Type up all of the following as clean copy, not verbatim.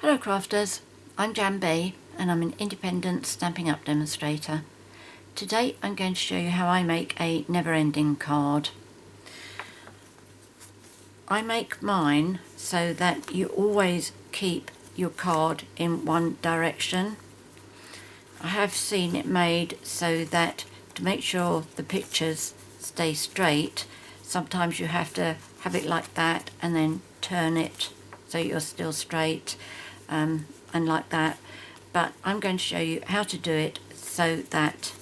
Hello crafters, I'm Jan B and I'm an independent Stampin' Up demonstrator. Today I'm going to show you how I make a never-ending card. I make mine so that you always keep your card in one direction. I have seen it made so that to make sure the pictures stay straight, sometimes you have to have it like that and then turn it so you're still straight. And like that, but I'm going to show you how to do it so that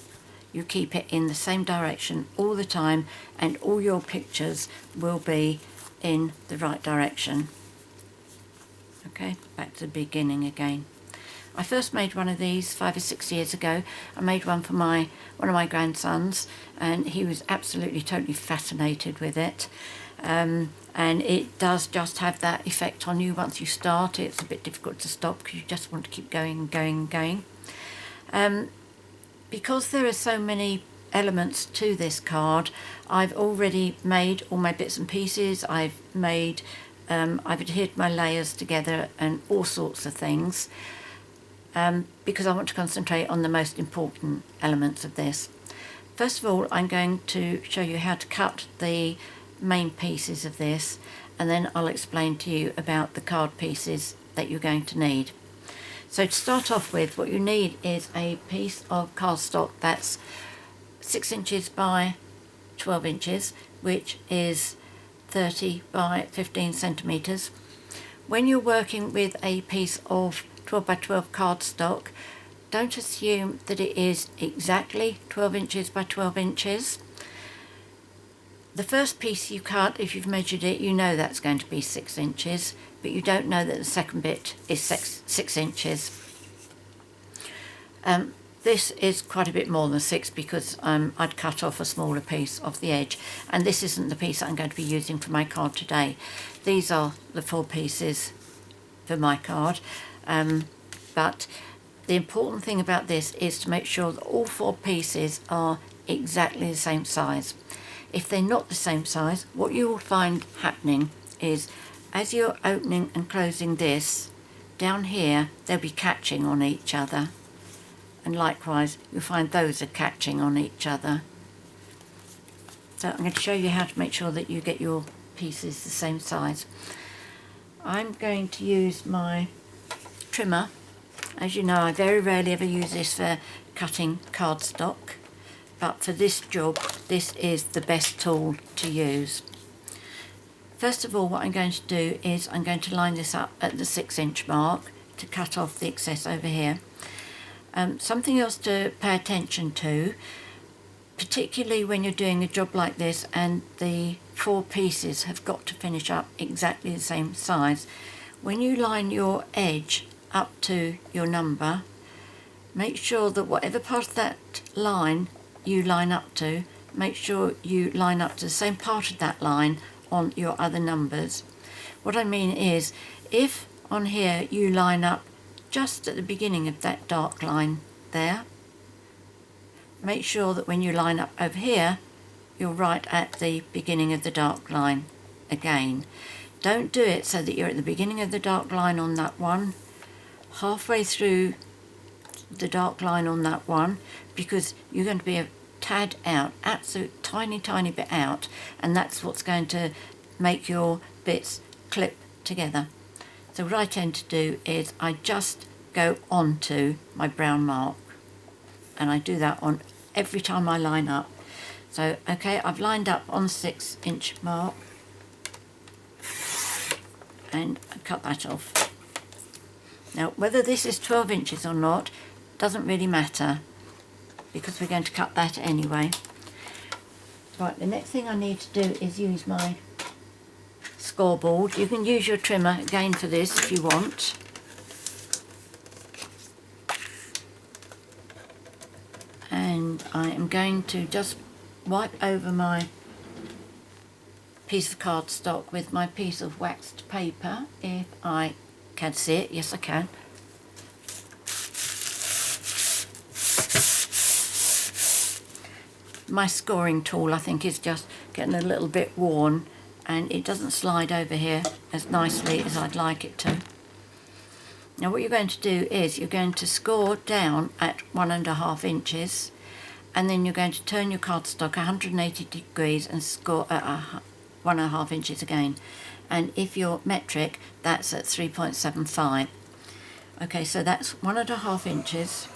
you keep it in the same direction all the time and all your pictures will be in the right direction. Okay, back to the beginning again. I first made one of these 5 or 6 years ago. I made one for one of my grandsons and he was absolutely totally fascinated with it. And it does just have that effect on you once you start. It's a bit difficult to stop because you just want to keep going and going and going. Because there are so many elements to this card, I've already made all my bits and pieces. I've adhered my layers together and all sorts of things because I want to concentrate on the most important elements of this. First of all, I'm going to show you how to cut the main pieces of this, and then I'll explain to you about the card pieces that you're going to need. So to start off with, what you need is a piece of cardstock that's 6 inches by 12 inches, which is 30 by 15 centimeters. When you're working with a piece of 12 by 12 cardstock, don't assume that it is exactly 12 inches by 12 inches. The first piece you cut, if you've measured it, you know that's going to be 6 inches, but you don't know that the second bit is 6 inches. This is quite a bit more than 6 because I'd cut off a smaller piece off the edge, and this isn't the piece that I'm going to be using for my card today. These are the 4 pieces for my card, but the important thing about this is to make sure that all 4 pieces are exactly the same size. If they're not the same size, what you will find happening is as you're opening and closing this, down here they'll be catching on each other, and likewise you'll find those are catching on each other. So I'm going to show you how to make sure that you get your pieces the same size. I'm going to use my trimmer. As you know, I very rarely ever use this for cutting cardstock, but for this job this is the best tool to use. First of all, what I'm going to do is I'm going to line this up at the 6 inch mark to cut off the excess over here. Something else to pay attention to, particularly when you're doing a job like this and the 4 pieces have got to finish up exactly the same size, when you line your edge up to your number, make sure that whatever part of that line you line up to, make sure you line up to the same part of that line on your other numbers. What I mean is, if on here you line up just at the beginning of that dark line there, make sure that when you line up over here you're right at the beginning of the dark line again. Don't do it so that you're at the beginning of the dark line on that one, halfway through the dark line on that one, because you're going to be a tad out, absolute tiny bit out, and that's what's going to make your bits clip together. So what I tend to do is I just go onto my brown mark, and I do that on every time I line up. So okay, I've lined up on the 6 inch mark and I cut that off. Now whether this is 12 inches or not doesn't really matter, because we're going to cut that anyway. Right, the next thing I need to do is use my scoreboard. You can use your trimmer again for this if you want. And I am going to just wipe over my piece of cardstock with my piece of waxed paper, if I can see it. Yes, I can. My scoring tool, I think, is just getting a little bit worn and it doesn't slide over here as nicely as I'd like it to. Now what you're going to do is you're going to score down at 1.5 inches, and then you're going to turn your cardstock 180 degrees and score at 1.5 inches again. And if you're metric, that's at 3.75. Okay, so that's 1.5 inches.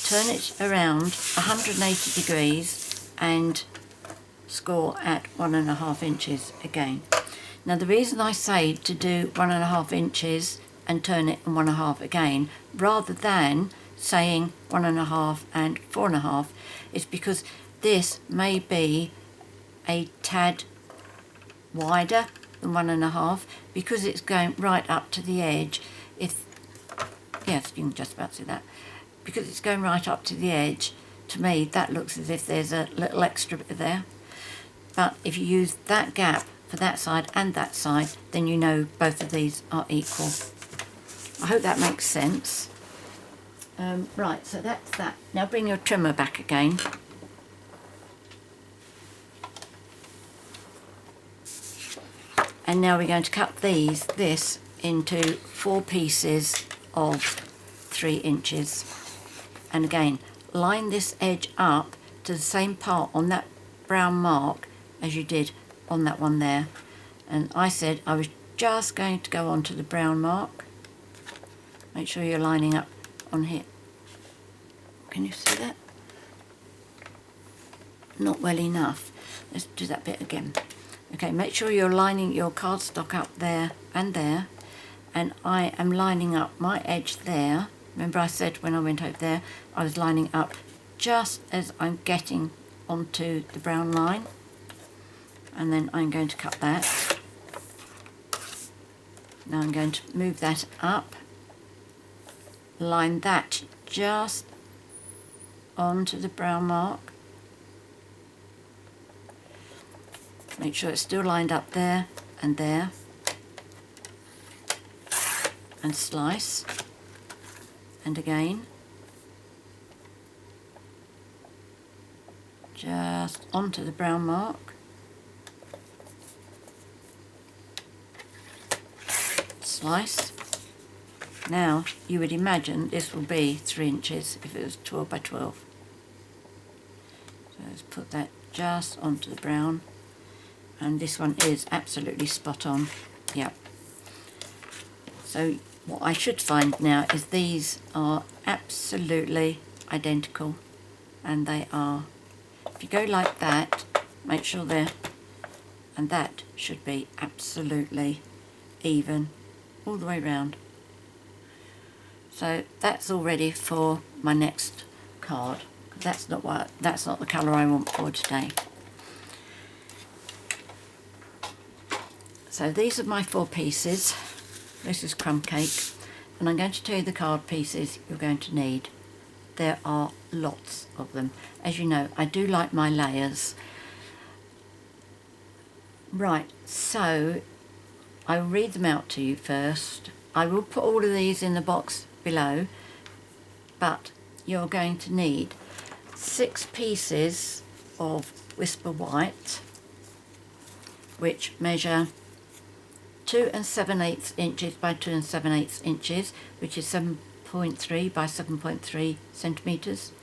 Turn it around 180 degrees and score at 1.5 inches again. Now the reason I say to do 1.5 inches and turn it 1.5 again, rather than saying 1.5 and 4.5, is because this may be a tad wider than 1.5, because it's going right up to the edge. Yes, you can just about see that. Because it's going right up to the edge, to me that looks as if there's a little extra bit there. But if you use that gap for that side and that side, then you know both of these are equal. I hope that makes sense. Right, so that's that. Now bring your trimmer back again. And now we're going to cut this into 4 pieces of 3 inches. And again, line this edge up to the same part on that brown mark as you did on that one there. And I said I was just going to go on to the brown mark. Make sure you're lining up on here. Can you see that? Not well enough. Let's do that bit again. Okay, make sure you're lining your cardstock up there, and I am lining up my edge there. Remember I said when I went over there I was lining up just as I'm getting onto the brown line, and then I'm going to cut that. Now I'm going to move that up, line that just onto the brown mark. Make sure it's still lined up there, and slice, and again, just onto the brown mark, slice. Now you would imagine this will be 3 inches if it was 12 by 12. So let's put that just onto the brown. And this one is absolutely spot on. Yep. So what I should find now is these are absolutely identical, and they are. If you go like that, make sure they're, and that should be absolutely even all the way round. So that's all ready for my next card. That's not the colour I want for today. So these are my 4 pieces. This is Crumb Cake, and I'm going to tell you the card pieces you're going to need. There are lots of them. As you know, I do like my layers. Right, so I will read them out to you first. I will put all of these in the box below, but you're going to need 6 pieces of Whisper White, which measure 2 7/8 inches by 2 7/8 inches, which is 7.3 by 7.3 centimetres,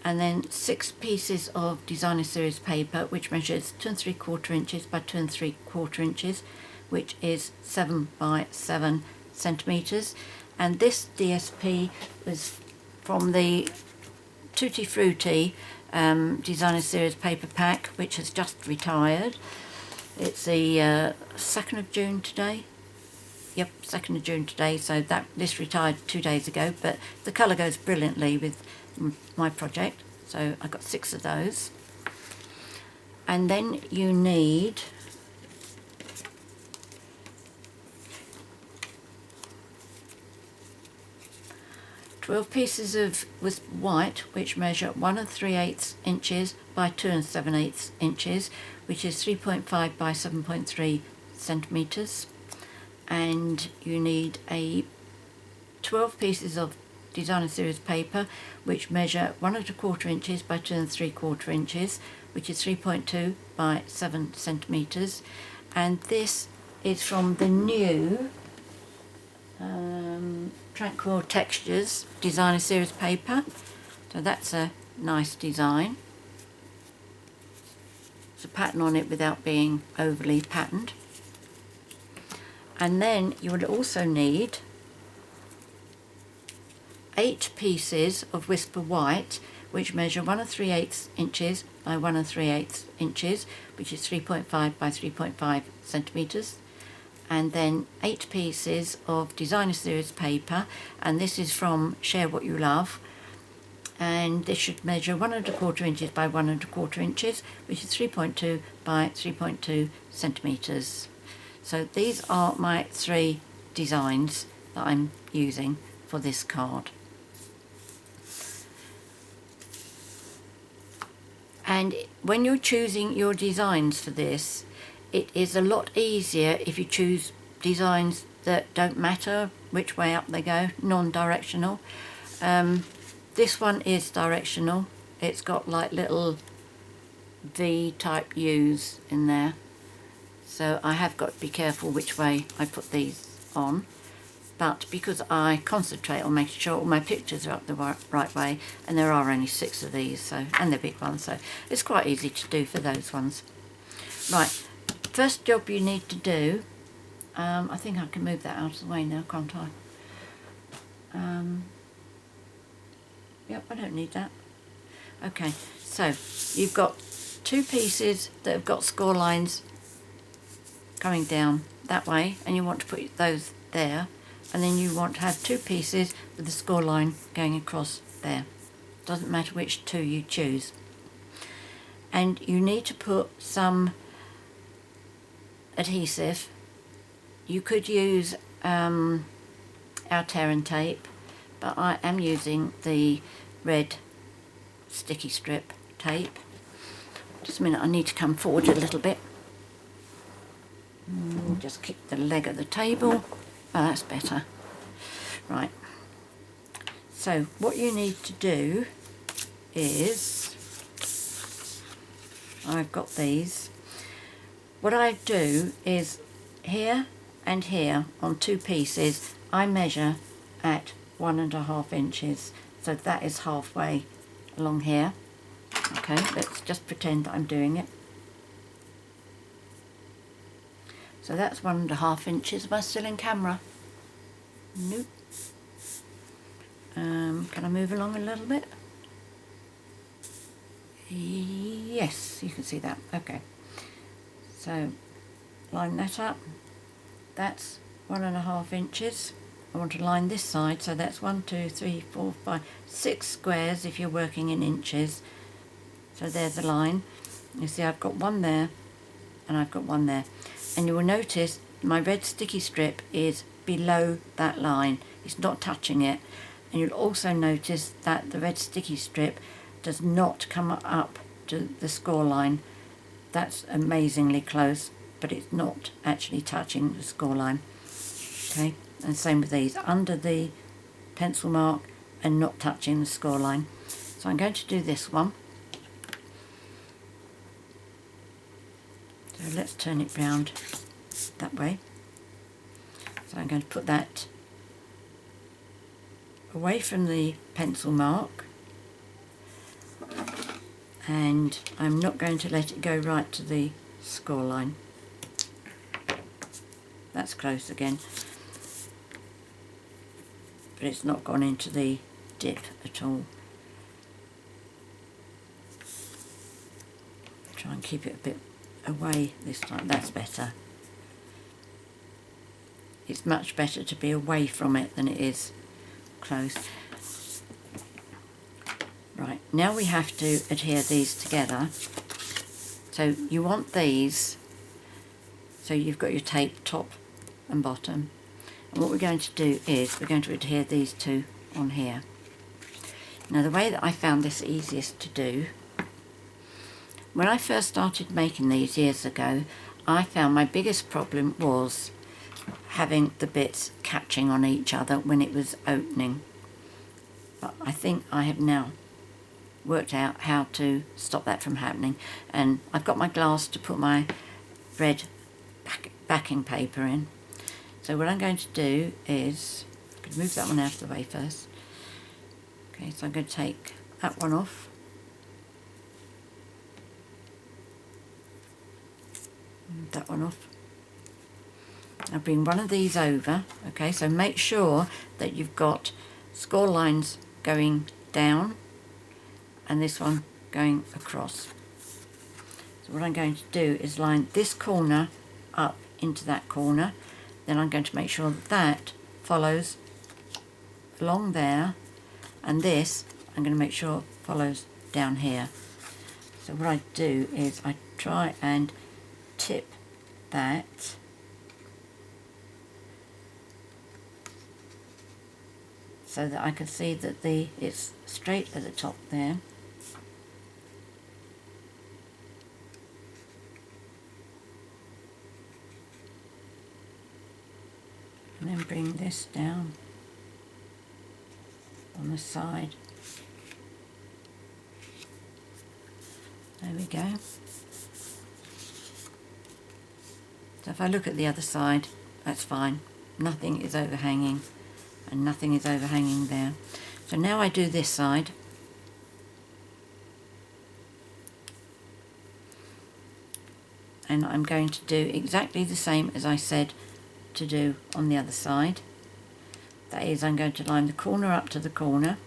and then 6 pieces of Designer Series paper, which measures 2 3/4 inches by 2 3/4 inches, which is 7 by 7 centimetres. And this DSP was from the Tutti Frutti Designer Series paper pack, which has just retired. It's the 2nd of June today. Yep, 2nd of June today, so this retired 2 days ago, but the colour goes brilliantly with my project, so I got 6 of those. And then you need 12 pieces of white, which measure 1 3/8 inches by 2 7/8 inches, which is 3.5 by 7.3 centimetres. And you need 12 pieces of Designer Series paper, which measure 1 1/4 inches by 2 3/4 inches, which is 3.2 by 7 centimetres. And this is from the new Tranquil Textures Designer Series paper. So that's a nice design. There's a pattern on it without being overly patterned. And then you would also need 8 pieces of Whisper White, which measure 1 3/8 inches by 1 3/8 inches, which is 3.5 by 3.5 centimetres. And then 8 pieces of Designer Series paper, and this is from Share What You Love, and this should measure 1 1/4 inches by 1 1/4 inches, which is 3.2 by 3.2 centimetres. So these are my 3 designs that I'm using for this card. And when you're choosing your designs for this, it is a lot easier if you choose designs that don't matter which way up they go, non-directional. This one is directional. It's got like little V-type U's in there. So I have got to be careful which way I put these on. But because I concentrate on making sure all my pictures are up the right way, and there are only 6 of these, so, and they're big ones, so it's quite easy to do for those ones. Right, first job you need to do, I think I can move that out of the way now, can't I? Yep, I don't need that. Okay, so you've got 2 pieces that have got score lines coming down that way, and you want to put those there. And then you want to have 2 pieces with the score line going across there. Doesn't matter which 2 you choose. And you need to put some adhesive. You could use our tear and tape, but I am using the red sticky strip tape. Just a minute, I need to come forward a little bit. Just kick the leg of the table. Oh, that's better. Right. So what you need to do is, I've got these. What I do is here and here on 2 pieces, I measure at 1 1/2 inches. So that is halfway along here. Okay, let's just pretend that I'm doing it. So that's 1 1/2 inches. Am I still in camera? Nope. Can I move along a little bit? Yes, you can see that. Okay. So line that up. That's 1 1/2 inches. I want to line this side, so that's 1 2 3 4 5 6 squares if you're working in inches. So there's the line. You see I've got one there and I've got one there. And you will notice my red sticky strip is below that line. It's not touching it. And you'll also notice that the red sticky strip does not come up to the score line. That's amazingly close, but it's not actually touching the score line. Okay, and same with these, under the pencil mark and not touching the score line. So I'm going to do this one. So let's turn it round that way. So I'm going to put that away from the pencil mark, and I'm not going to let it go right to the score line. That's close again, but it's not gone into the dip at all. Try and keep it a bit away this time. That's better. It's much better to be away from it than it is close. Right, now we have to adhere these together. So you want these, so you've got your tape top and bottom. And what we're going to do is we're going to adhere these two on here. Now the way that I found this easiest to do, when I first started making these years ago, I found my biggest problem was having the bits catching on each other when it was opening. But I think I have now worked out how to stop that from happening, and I've got my glass to put my red backing paper in. So what I'm going to do is I'm could move that one out of the way first. Okay, so I'm going to take that one off. Move that one off. Now bring one of these over. Okay, so make sure that you've got score lines going down and this one going across. So what I'm going to do is line this corner up into that corner. Then I'm going to make sure that that follows along there, and this I'm going to make sure follows down here. So what I do is I try and tip that so that I can see that it's straight at the top there. And then bring this down on the side. There we go. So if I look at the other side, that's fine. Nothing is overhanging and nothing is overhanging there. So now I do this side. And I'm going to do exactly the same as I said to do on the other side. That is, I'm going to line the corner up to the corner.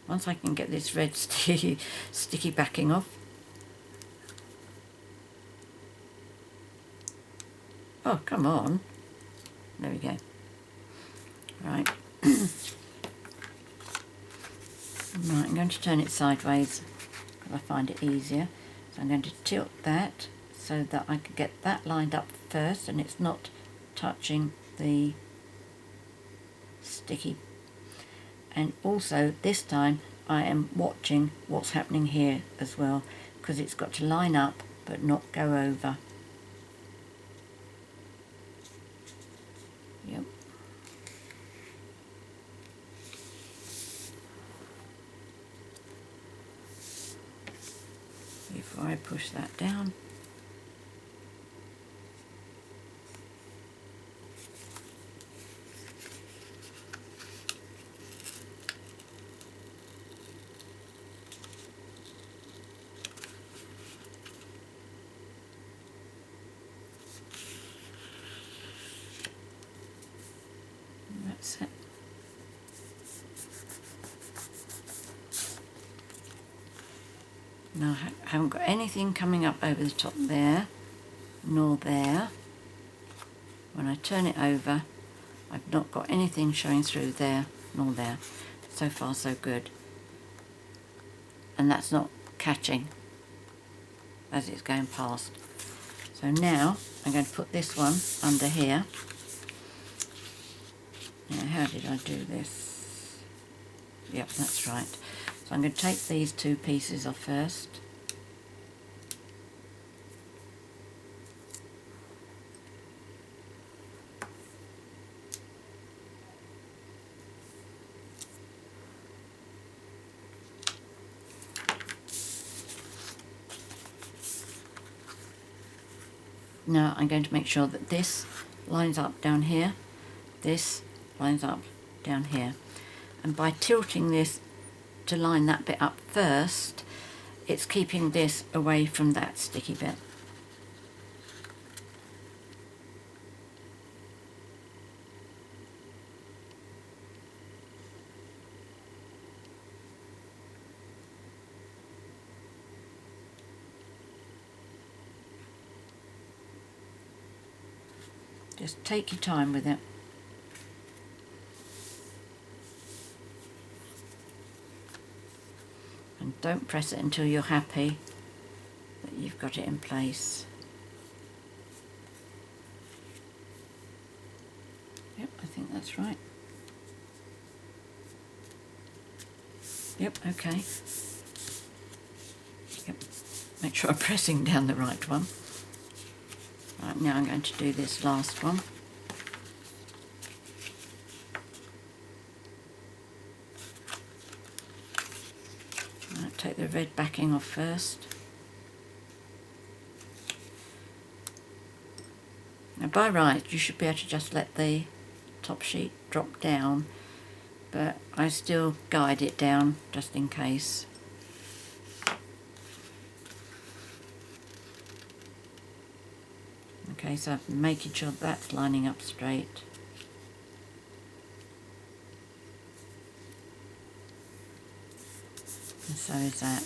Once I can get this red sticky backing off. Oh, come on. There we go. Right. Right, I'm going to turn it sideways because I find it easier. So I'm going to tilt that so that I can get that lined up first and it's not touching the sticky. And also this time I am watching what's happening here as well, because it's got to line up but not go over. Yep. Before I push that down. That's it. Now I haven't got anything coming up over the top there, nor there. When I turn it over, I've not got anything showing through there, nor there. So far so good. And that's not catching as it's going past. So now I'm going to put this one under here. Now how did I do this? Yep, that's right. So I'm going to take these two pieces off first. Now I'm going to make sure that this lines up down here, this lines up down here, and by tilting this to line that bit up first, it's keeping this away from that sticky bit. Just take your time with it. And don't press it until you're happy that you've got it in place. Yep, I think that's right. Yep, okay. Yep, make sure I'm pressing down the right one. Right, now I'm going to do this last one. Right, take the red backing off first. Now by right you should be able to just let the top sheet drop down, but I still guide it down just in case. Okay, so I'm making sure that's lining up straight. And so is that.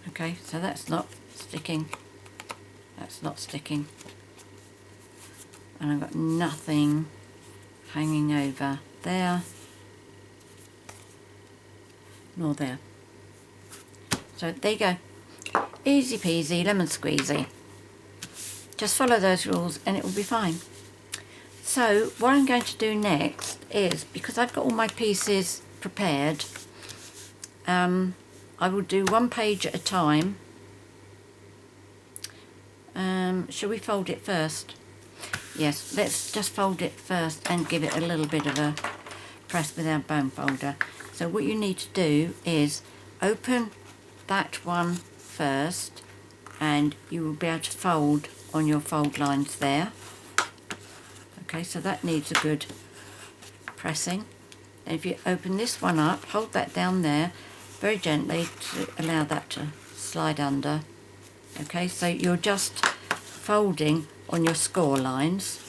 Okay, so that's not sticking. That's not sticking. And I've got nothing hanging over there, nor there. So there you go. Easy peasy, lemon squeezy. Just follow those rules and it will be fine. So what I'm going to do next is, because I've got all my pieces prepared, I will do one page at a time. Shall we fold it first? Yes, let's just fold it first and give it a little bit of a press with our bone folder. So what you need to do is open that one first, and you will be able to fold on your fold lines there. Okay, so that needs a good pressing. And if you open this one up, hold that down there very gently to allow that to slide under. Okay, so you're just folding on your score lines.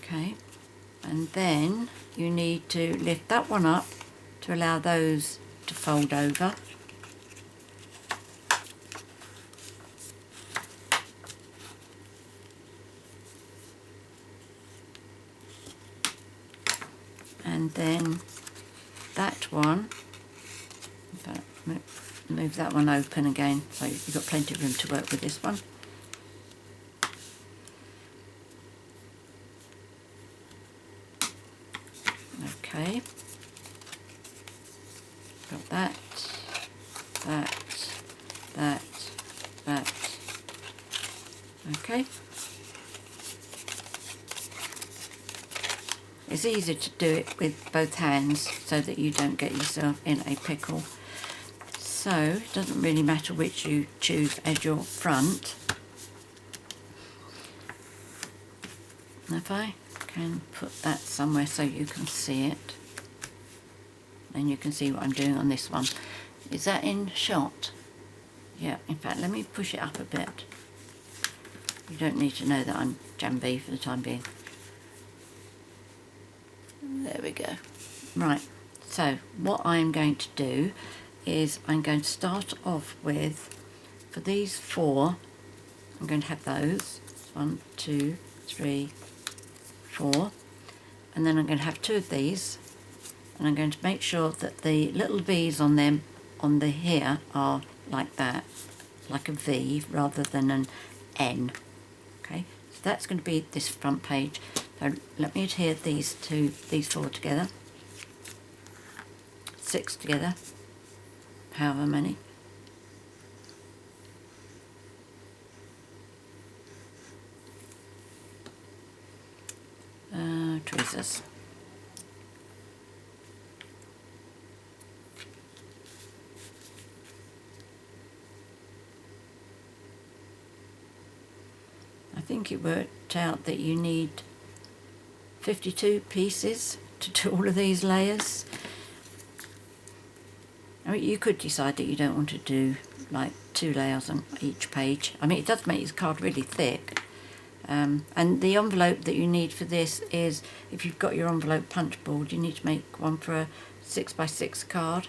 Okay, and then you need to lift that one up to allow those to fold over. And then that one, move that one open again, so you've got plenty of room to work with this one. Okay, got that, that. Okay. It's easier to do it with both hands so that you don't get yourself in a pickle. So it doesn't really matter which you choose as your front. And if I can put that somewhere so you can see it, then you can see what I'm doing on this one. Is that in shot? Yeah, in fact, let me push it up a bit. You don't need to know that I'm Jambi for the time being. There we go. Right, so what I'm going to do is I'm going to start off with, for these four, I'm going to have those, 1, 2, 3, 4, and then I'm going to have 2 of these, and I'm going to make sure that the little V's on them, on the here, are like that, like a V rather than an N. Okay, so that's going to be this front page. So let me adhere these 4 together, 6 together, however many. Tweezers. I think it worked out that you need 52 pieces to do all of these layers. I mean, you could decide that you don't want to do like 2 layers on each page. I mean, it does make your card really thick. And the envelope that you need for this is, if you've got your envelope punch board, you need to make one for a 6x6 card.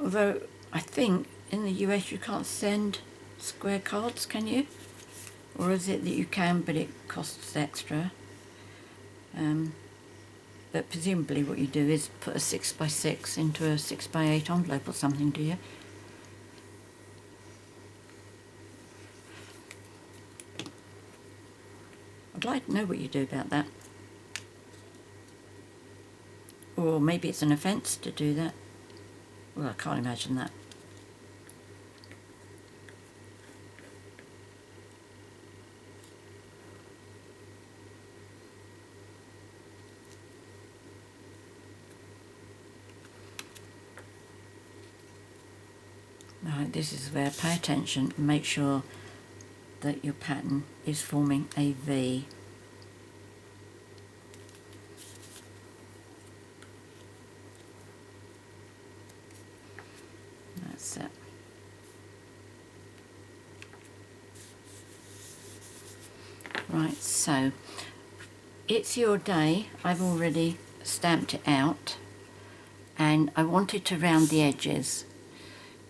Although I think in the US you can't send square cards, can you? Or is it that you can but it costs extra? But presumably what you do is put a 6x6 into a 6x8 envelope or something, do you? I'd like to know what you do about that. Or maybe it's an offence to do that. Well, I can't imagine that. Right, this is where pay attention and make sure that your pattern is forming a V. That's it. Right, so it's your day. I've already stamped it out and I wanted to round the edges,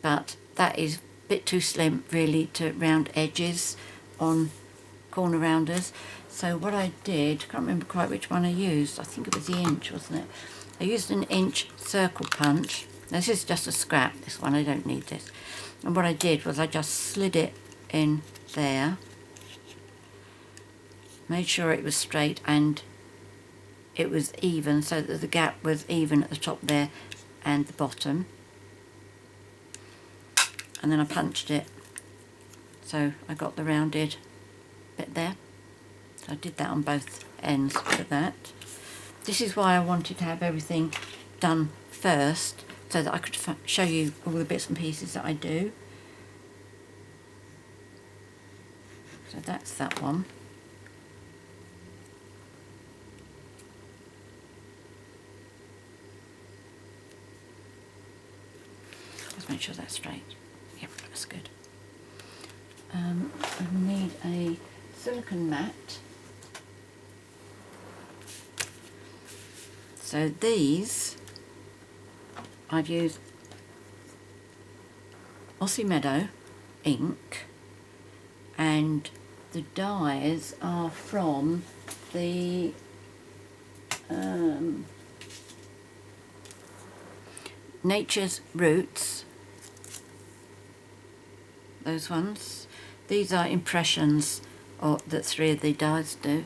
but that is a bit too slim really to round edges on corner rounders. So what I did, can't remember quite which one I used, I think it was the inch, wasn't it? I used an inch circle punch. This is just a scrap, this one, I don't need this. And what I did was I just slid it in there, made sure it was straight and it was even, so that the gap was even at the top there and the bottom. And then I punched it, so I got the rounded bit there. So I did that on both ends for that. This is why I wanted to have everything done first, so that I could show you all the bits and pieces that I do. So that's that one. Let's make sure that's straight. Yep, that's good. I need a silicone mat. So these I've used Aussie Meadow ink, and the dies are from the Nature's Roots, those ones. These are impressions that 3 of the dies do.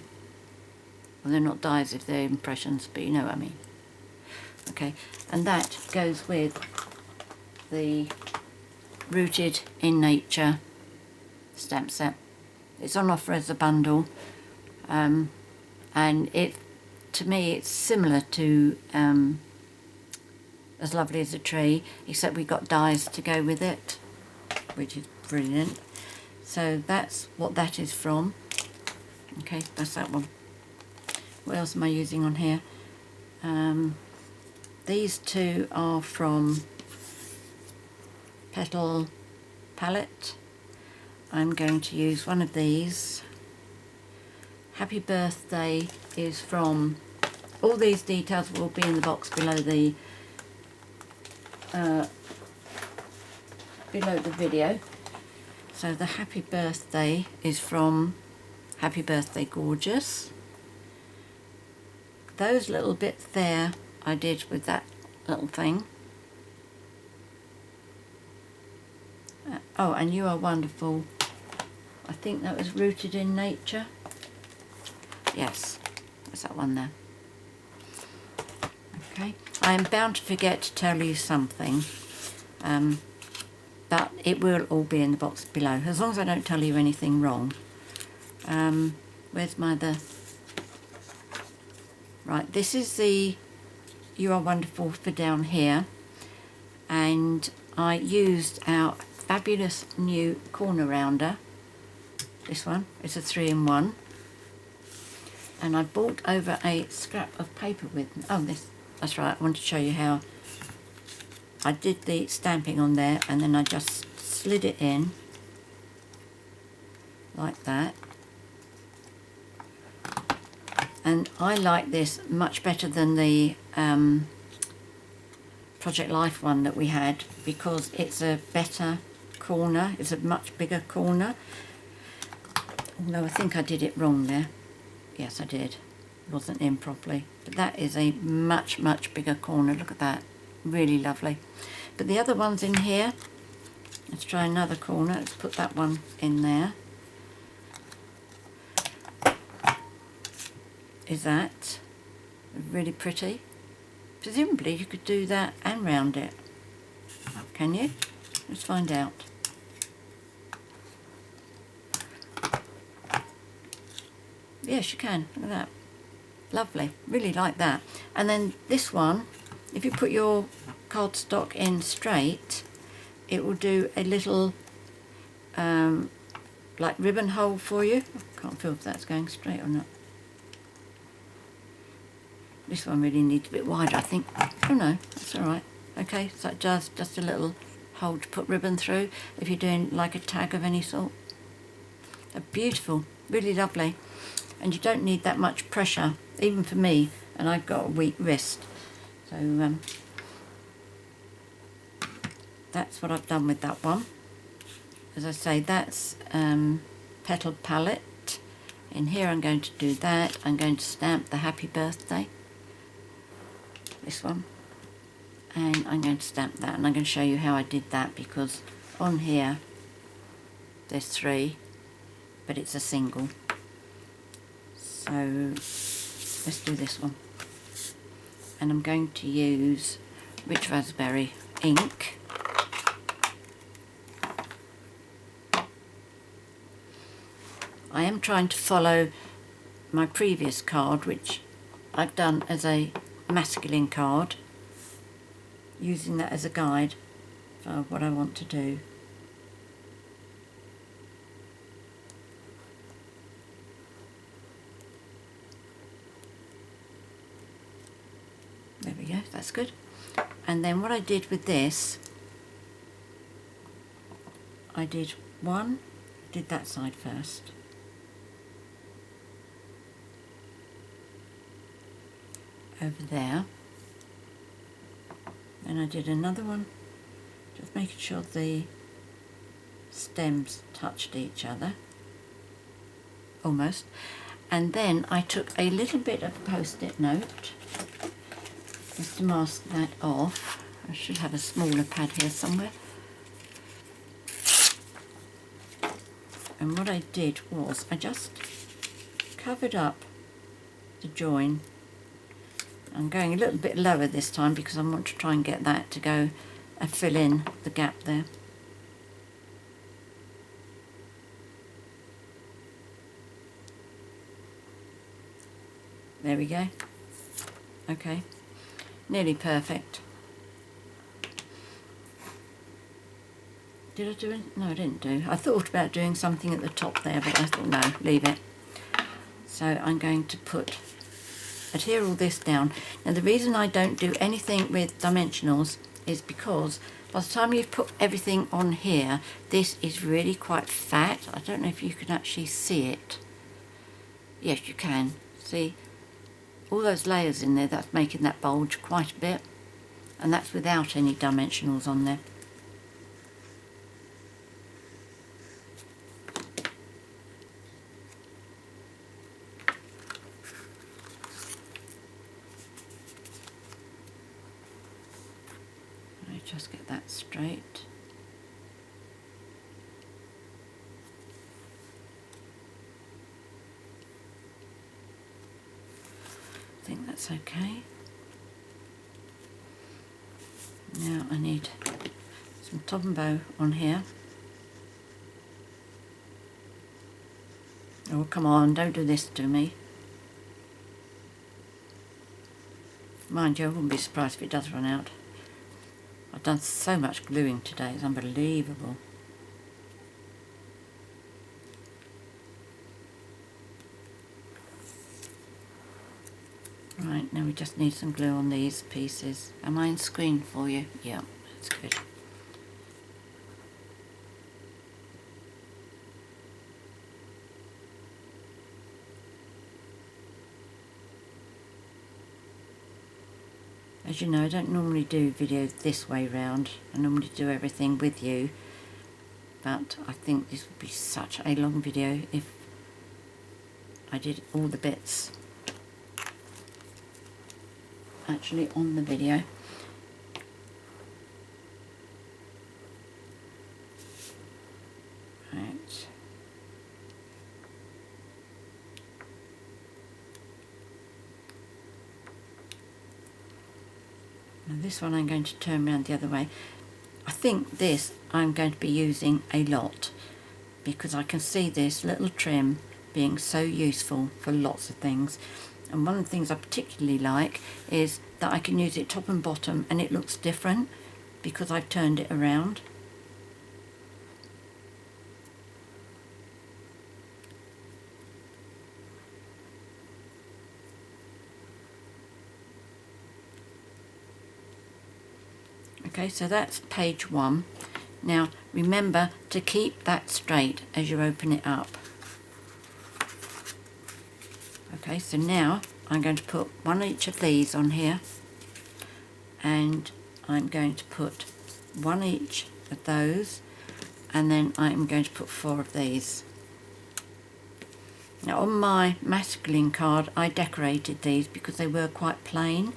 Well, they're not dies if they're impressions, but you know what I mean. Okay, and that goes with the Rooted in Nature stamp set. It's on offer as a bundle, and it, to me, it's similar to As Lovely as a Tree, except we got dies to go with it, which is brilliant. So that's what that is from. Okay, that's that one. What else am I using on here? These two are from Petal Palette. I'm going to use one of these. Happy Birthday is from, all these details will be in the box below the video. So the Happy Birthday is from Happy Birthday Gorgeous. Those little bits there I did with that little thing. Oh, and You Are Wonderful. I think that was Rooted in Nature. Yes, that's that one there. Okay, I am bound to forget to tell you something, but it will all be in the box below, as long as I don't tell you anything wrong. Where's my other... Right, this is the You Are Wonderful for down here, and I used our fabulous new corner rounder. This one, it's a 3-in-1, and I brought over a scrap of paper with me. Oh, that's right, I wanted to show you how I did the stamping on there, and then I just slid it in like that. And I like this much better than the Project Life one that we had, because it's a better corner, it's a much bigger corner. Although I think I did it wrong there. Yes, I did. It wasn't in properly. But that is a much, much bigger corner. Look at that. Really lovely. But the other one's in here. Let's try another corner. Let's put that one in there. Is that really pretty? Presumably you could do that and round it. Can you? Let's find out. Yes, you can. Look at that. Lovely. Really like that. And then this one, if you put your cardstock in straight, it will do a little like ribbon hole for you. I can't feel if that's going straight or not. This one really needs a bit wider, I think. Oh no, that's alright. Okay, so just a little hole to put ribbon through if you're doing like a tag of any sort. They're beautiful, really lovely. And you don't need that much pressure, even for me, and I've got a weak wrist. So that's what I've done with that one. As I say, that's petaled palette. In here I'm going to do that. I'm going to stamp the happy birthday, this one, and I'm going to stamp that, and I'm going to show you how I did that, because on here there's 3, but it's a single. So let's do this one, and I'm going to use Rich Razzleberry ink. I am trying to follow my previous card, which I've done as a masculine card, using that as a guide for what I want to do. There we go, that's good. And then what I did with this, I did that side first. Over there, and I did another one, just making sure the stems touched each other, almost, and then I took a little bit of post-it note just to mask that off. I should have a smaller pad here somewhere. And what I did was I just covered up the join. I'm going a little bit lower this time because I want to try and get that to go and fill in the gap there. There we go. Okay, nearly perfect. Did I do it? No, I didn't do. I thought about doing something at the top there, but I thought no, leave it. So I'm going to adhere all this down. Now the reason I don't do anything with dimensionals is because by the time you've put everything on here, this is really quite fat. I don't know if you can actually see it. Yes, you can. See all those layers in there, that's making that bulge quite a bit, and that's without any dimensionals on there. Just get that straight. I think that's okay. Now I need some top and bow on here. Oh, come on, don't do this to me. Mind you, I wouldn't be surprised if it does run out. I've done so much gluing today, it's unbelievable. Right, now we just need some glue on these pieces. Am I on screen for you? Yeah, that's good. As you know, I don't normally do videos this way round. I normally do everything with you, but I think this would be such a long video if I did all the bits actually on the video. Right. Now this one I'm going to turn around the other way. I think this I'm going to be using a lot because I can see this little trim being so useful for lots of things. And one of the things I particularly like is that I can use it top and bottom and it looks different because I've turned it around. Okay, so that's page 1. Now remember to keep that straight as you open it up. Okay, so now I'm going to put one each of these on here, and I'm going to put one each of those, and then I'm going to put 4 of these. Now on my masculine card I decorated these because they were quite plain,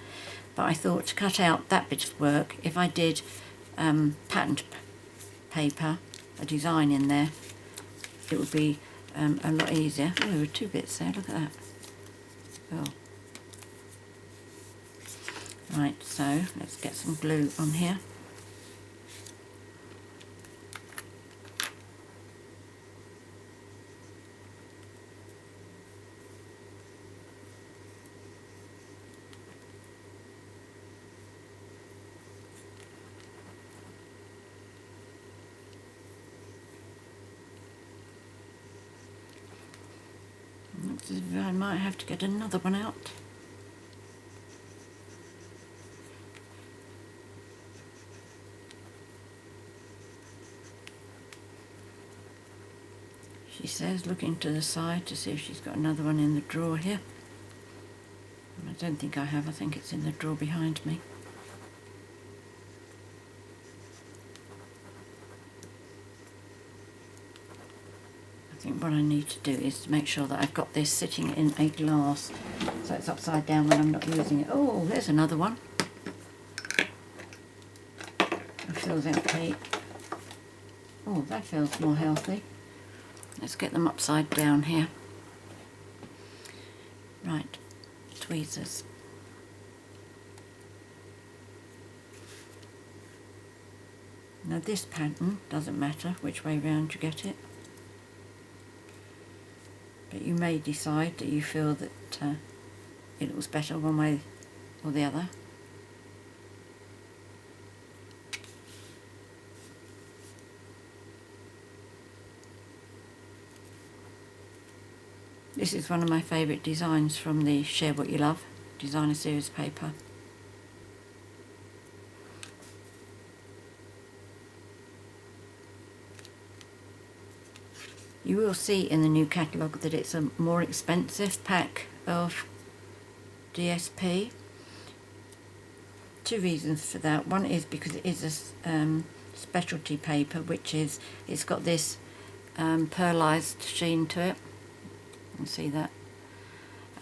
but I thought to cut out that bit of work, if I did patterned paper, a design in there, it would be a lot easier. Oh, there were 2 bits there, look at that. Oh. Right, so let's get some glue on here. Looks as if I might have to get another one out. She says, looking to the side to see if she's got another one in the drawer here. I don't think I have, I think it's in the drawer behind me. I think what I need to do is to make sure that I've got this sitting in a glass so it's upside down when I'm not using it. Oh, there's another one. That feels empty. Oh, that feels more healthy. Let's get them upside down here. Right, tweezers. Now this pattern doesn't matter which way round you get it, but you may decide that you feel that it looks better one way or the other. This is one of my favourite designs from the Share What You Love designer series paper. You will see in the new catalogue that it's a more expensive pack of DSP. 2 reasons for that. One is because it is a specialty paper, which is, it's got this pearlised sheen to it. You can see that.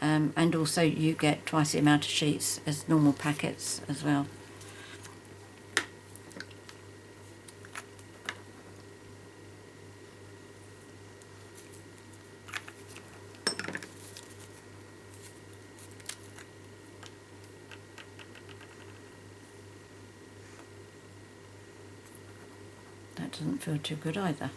And also you get twice the amount of sheets as normal packets as well. That doesn't feel too good either.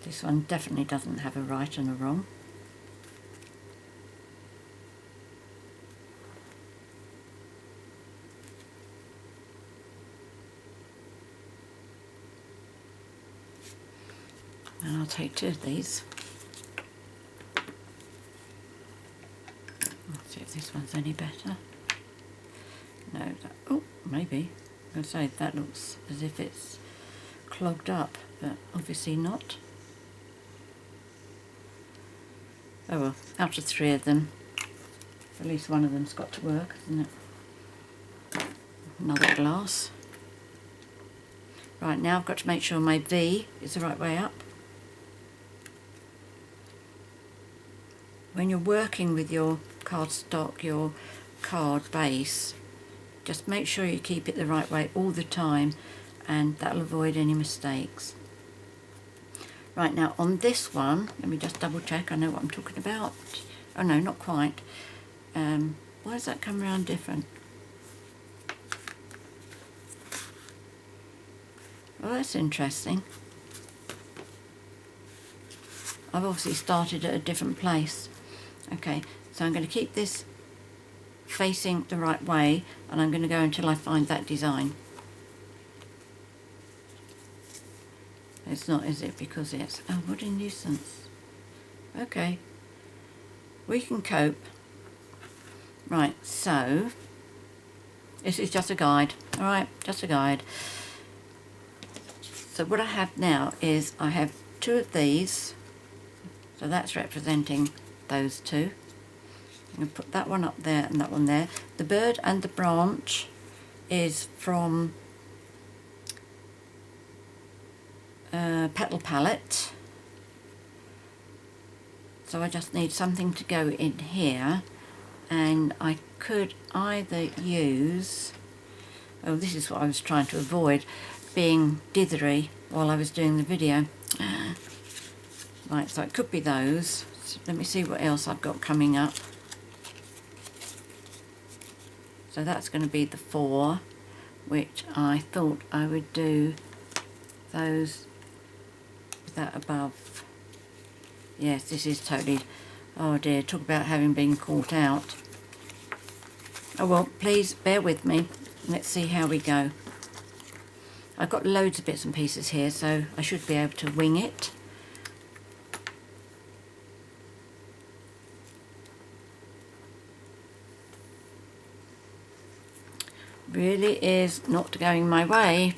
This one definitely doesn't have a right and a wrong. And I'll take 2 of these. Let's see if this one's any better. No, that, oh, maybe. I was going to say, that looks as if it's clogged up, but obviously not. Oh well, out of 3 of them, at least one of them's got to work, hasn't it? Another glass. Right, now I've got to make sure my V is the right way up. When you're working with your cardstock, your card base, just make sure you keep it the right way all the time, and that'll avoid any mistakes. Right, now on this one, let me just double check I know what I'm talking about. Oh no, not quite. Why does that come around different? Well, that's interesting. I've obviously started at a different place. Okay, so I'm going to keep this facing the right way, and I'm going to go until I find that design. it's not, is it? Because it's, oh, what a nuisance. Okay, we can cope. Right, so this is just a guide. All right, just a guide. So what I have now is I have 2 of these. So that's representing those 2. I'm going to put that one up there and that one there. The bird and the branch is from Petal Palette. So I just need something to go in here, and I could either use, oh, this is what I was trying to avoid, being dithery while I was doing the video. Right, so it could be those. So let me see what else I've got coming up. So that's going to be the 4, which I thought I would do those with that above. Yes, this is totally, oh dear, talk about having been caught out. Oh well, please bear with me. Let's see how we go. I've got loads of bits and pieces here, so I should be able to wing it. Really is not going my way.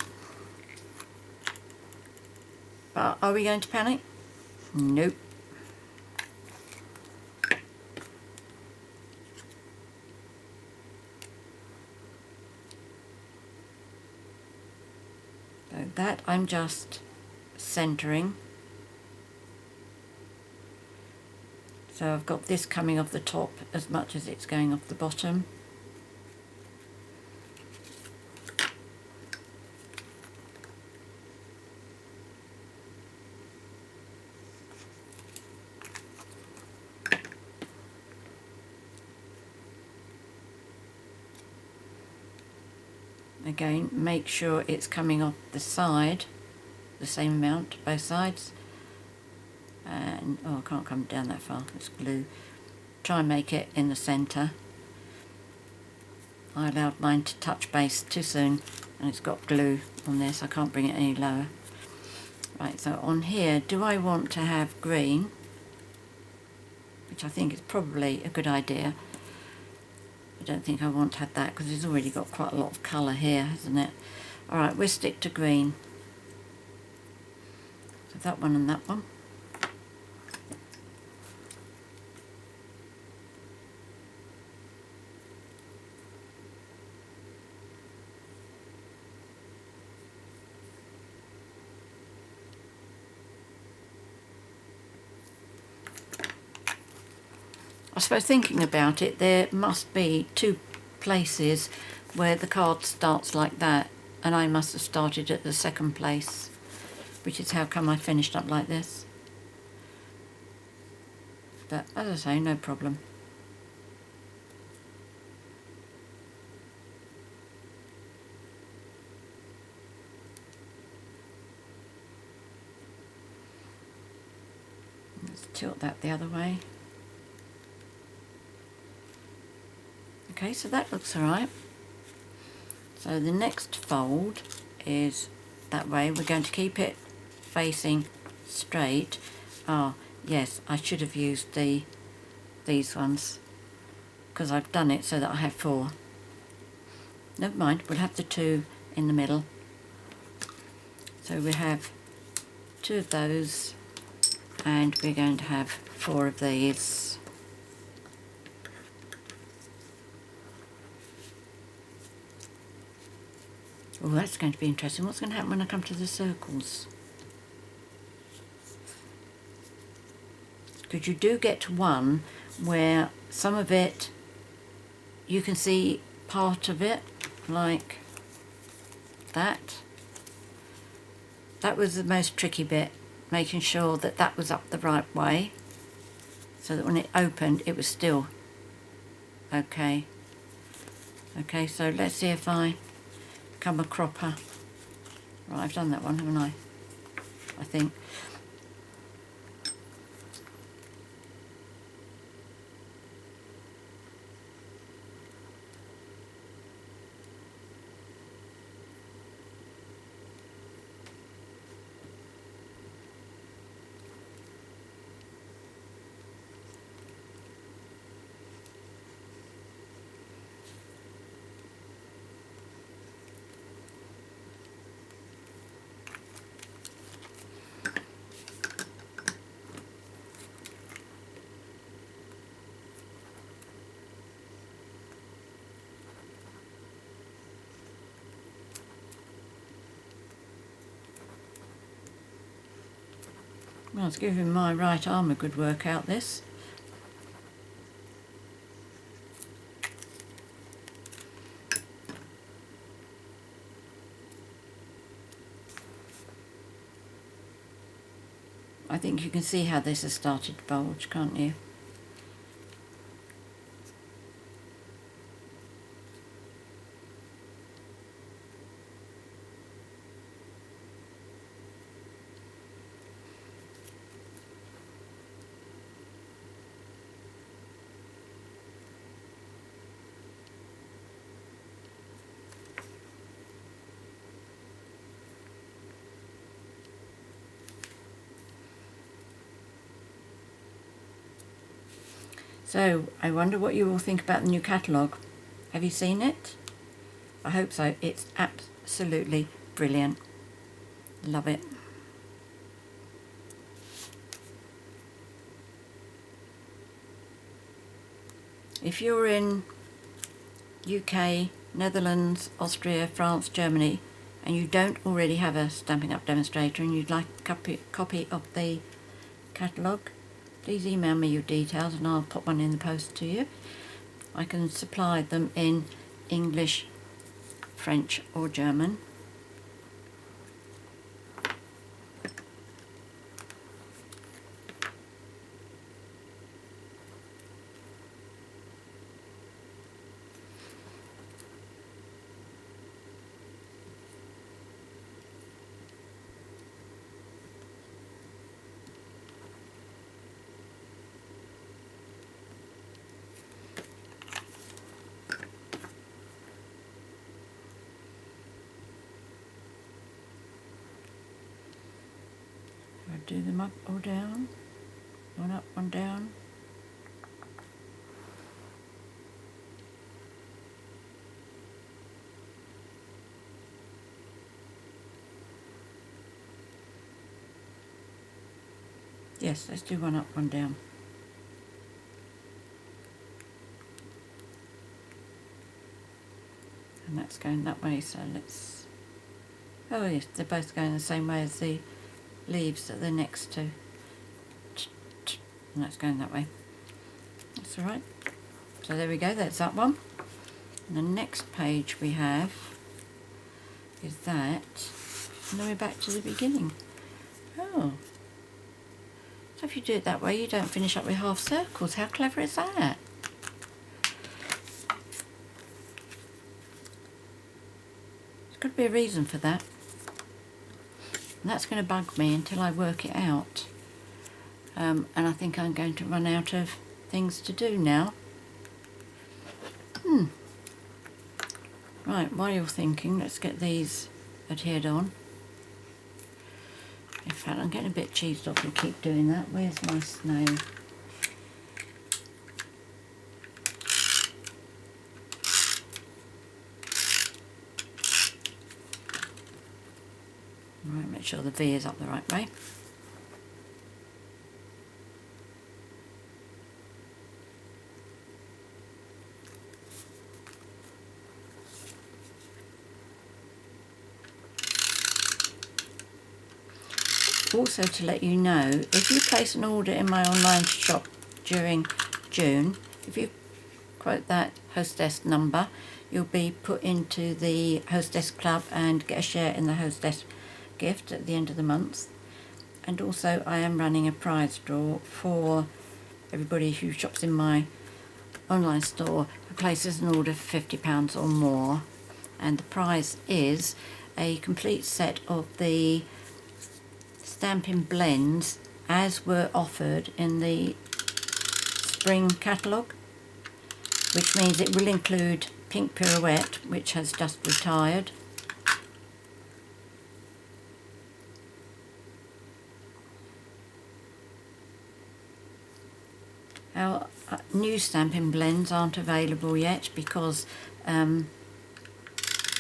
But are we going to panic? Nope. So that I'm just centering. So I've got this coming off the top as much as it's going off the bottom. Again, make sure it's coming off the side, the same amount, both sides. And, oh, I can't come down that far, it's glue. Try and make it in the centre. I allowed mine to touch base too soon, and it's got glue on this, I can't bring it any lower. Right, so on here, do I want to have green? Which I think is probably a good idea. I don't think I want to have that because it's already got quite a lot of colour here, hasn't it? Alright, we'll stick to green. So that one and that one. I suppose thinking about it, there must be 2 places where the card starts like that, and I must have started at the 2nd place, which is how come I finished up like this. But as I say, no problem. Let's tilt that the other way. Okay, so that looks alright. So the next fold is that way. We're going to keep it facing straight. Ah, yes, I should have used these ones because I've done it so that I have 4. Never mind, we'll have the 2 in the middle. So we have 2 of those, and we're going to have 4 of these. Oh, that's going to be interesting. What's going to happen when I come to the circles? Because you do get to one where some of it, you can see part of it, like that. That was the most tricky bit, making sure that that was up the right way, so that when it opened, it was still okay. Okay, so let's see if I come a cropper. Right, I've done that one, haven't I? I think. Well, it's giving my right arm a good workout, this. I think you can see how this has started to bulge, can't you? So, I wonder what you all think about the new catalogue. Have you seen it? I hope so. It's absolutely brilliant. Love it. If you're in UK, Netherlands, Austria, France, Germany, and you don't already have a Stampin' Up! Demonstrator and you'd like a copy of the catalogue, please email me your details and I'll pop one in the post to you. I can supply them in English, French or German. Do them up or down, one up, one down. Yes, let's do one up, one down. And that's going that way, so let's... Oh yes, they're both going the same way as the leaves that they're next to. And that's going that way. That's alright. So there we go, that's that one. And the next page we have is that, and then we're back to the beginning. Oh. So if you do it that way, you don't finish up with half circles. How clever is that? There's got to be a reason for that. And that's going to bug me until I work it out. And I think I'm going to run out of things to do now. Right, while you're thinking, let's get these adhered on. In fact, I'm getting a bit cheesed off to keep doing that. Where's my snail? Right, make sure the V is up the right way. Also, to let you know, if you place an order in my online shop during June, if you quote that Hostess number, you'll be put into the Hostess Club and get a share in the Hostess gift at the end of the month. And also I am running a prize draw for everybody who shops in my online store who places an order for £50 or more, and the prize is a complete set of the Stampin' blends as were offered in the spring catalogue, which means it will include Pink Pirouette, which has just retired, our new Stampin' blends aren't available yet because the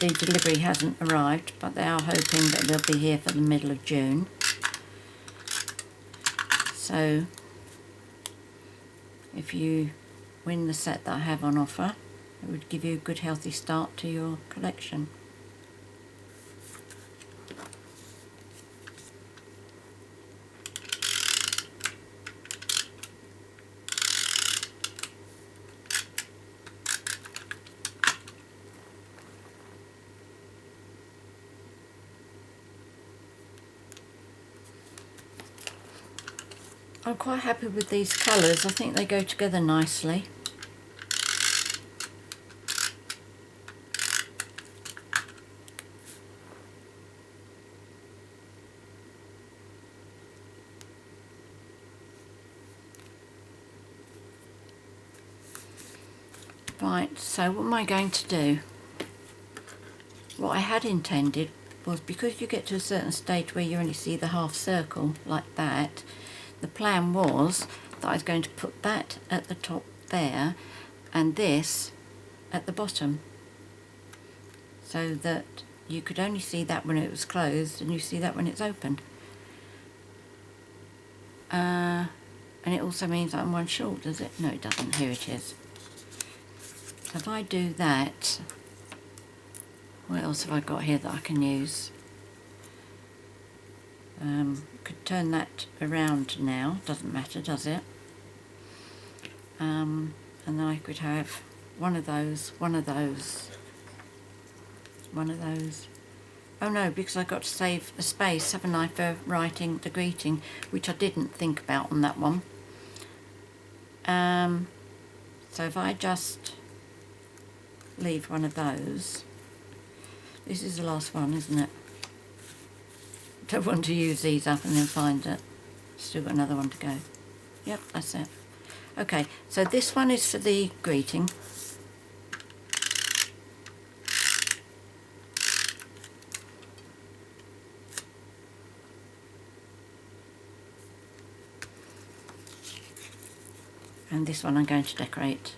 delivery hasn't arrived, but they are hoping that they'll be here for the middle of June. So if you win the set that I have on offer, it would give you a good healthy start to your collection. I'm quite happy with these colours. I think they go together nicely. Right, so what am I going to do? What I had intended was, because you get to a certain stage where you only see the half circle like that, the plan was that I was going to put that at the top there and this at the bottom, so that you could only see that when it was closed and you see that when it's open. And it also means I'm one short, does it? No, it doesn't. Here it is. So if I do that, what else have I got here that I can use? Could turn that around now, doesn't matter, does it? And then I could have one of those, one of those, one of those. Oh no, because I've got to save a space, haven't I, for writing the greeting, which I didn't think about on that one. So if I just leave one of those, this is the last one, isn't it? Don't want to use these up and then find it. Still got another one to go. Yep, that's it. Okay, so this one is for the greeting. And this one I'm going to decorate.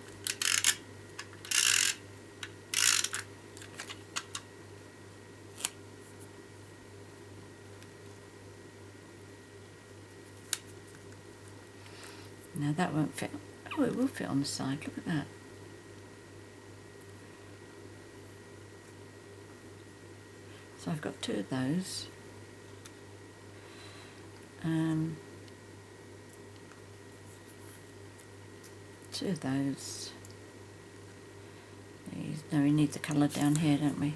Now that won't fit. Oh, it will fit on the side. Look at that. So I've got two of those. Two of those. These. No, we need the colour down here, don't we?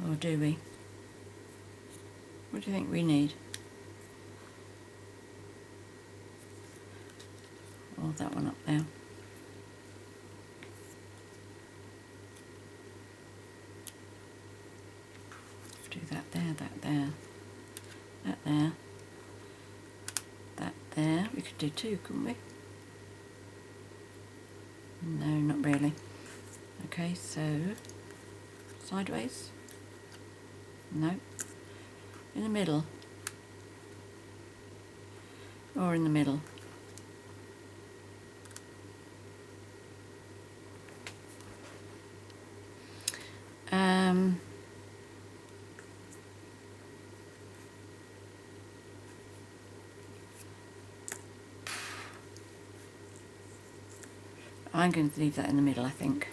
Or do we? What do you think we need? Oh, that one up there. Do that there, that there, that there, that there. We could do two, couldn't we? No, not really. Okay, so sideways. No. In the middle. Or in the middle. I'm going to leave that in the middle, I think.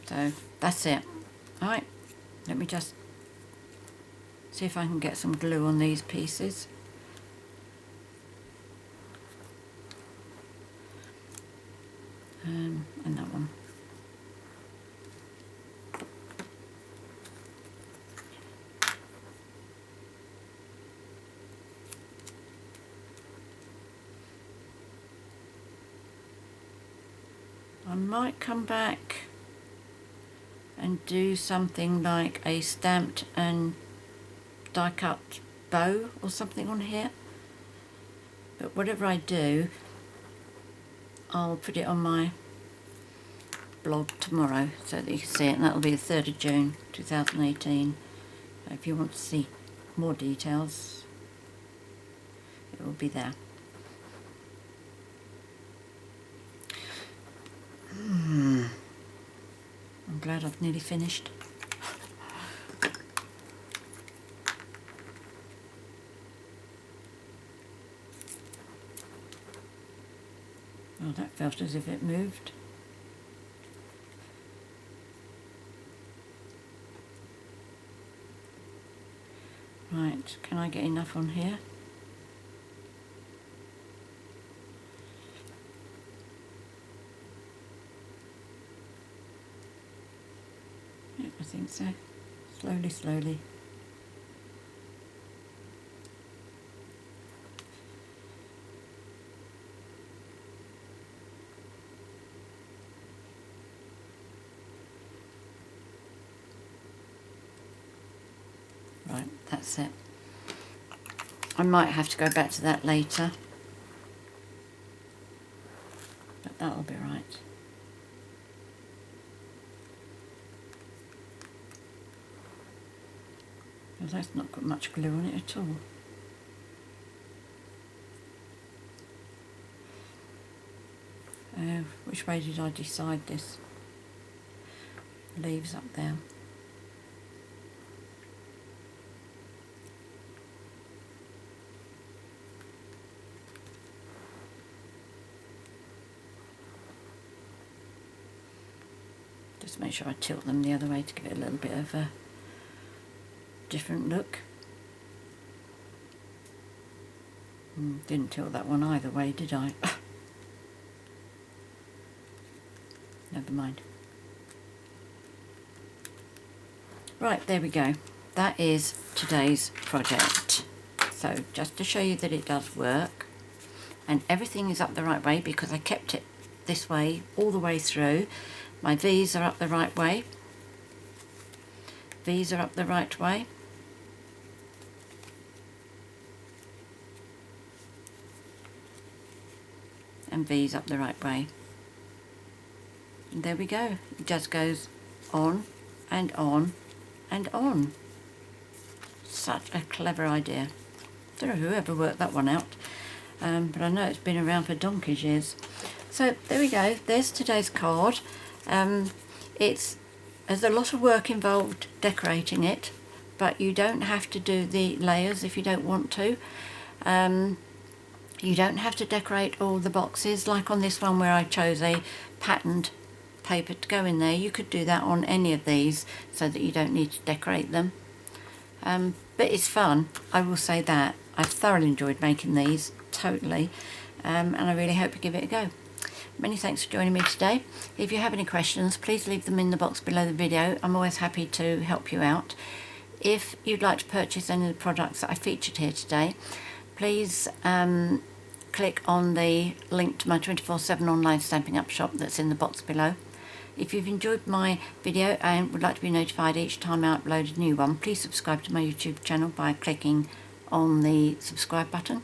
So that's it. Alright, let me just see if I can get some glue on these pieces. And that one. I might come back and do something like a stamped and die cut bow or something on here, but whatever I do, I'll put it on my blog tomorrow so that you can see it, and that'll be the 3rd of June 2018. If you want to see more details, it will be there. I'm glad I've nearly finished. Oh, that felt as if it moved. Right, can I get enough on here? Yeah, I think so. Slowly, slowly. Right, that's it. I might have to go back to that later, but that'll be right. Because that's not got much glue on it at all. Which way did I decide this? Leaves up there. Just make sure I tilt them the other way to give it a little bit of a different look. Didn't tilt that one either way, did I? Never mind. Right, there we go. That is today's project. So just to show you that it does work, and everything is up the right way because I kept it this way all the way through. My V's are up the right way. V's are up the right way. And V's up the right way. And there we go. It just goes on and on and on. Such a clever idea. Don't know whoever worked that one out, but I know it's been around for donkey's years. So there we go. There's today's card. There's a lot of work involved decorating it, but you don't have to do the layers if you don't want to. You don't have to decorate all the boxes, like on this one where I chose a patterned paper to go in there. You could do that on any of these so that you don't need to decorate them. But it's fun, I will say that. I've thoroughly enjoyed making these, totally, and I really hope you give it a go. Many thanks for joining me today. If you have any questions, please leave them in the box below the video. I'm always happy to help you out. If you'd like to purchase any of the products that I featured here today, please click on the link to my 24/7 online Stampin' Up shop that's in the box below. If you've enjoyed my video and would like to be notified each time I upload a new one, please subscribe to my YouTube channel by clicking on the subscribe button.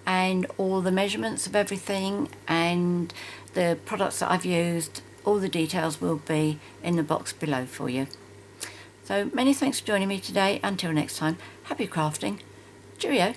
And all the measurements of everything and the products that I've used, all the details will be in the box below for you. So many thanks for joining me today. Until next time, happy crafting. Cheerio.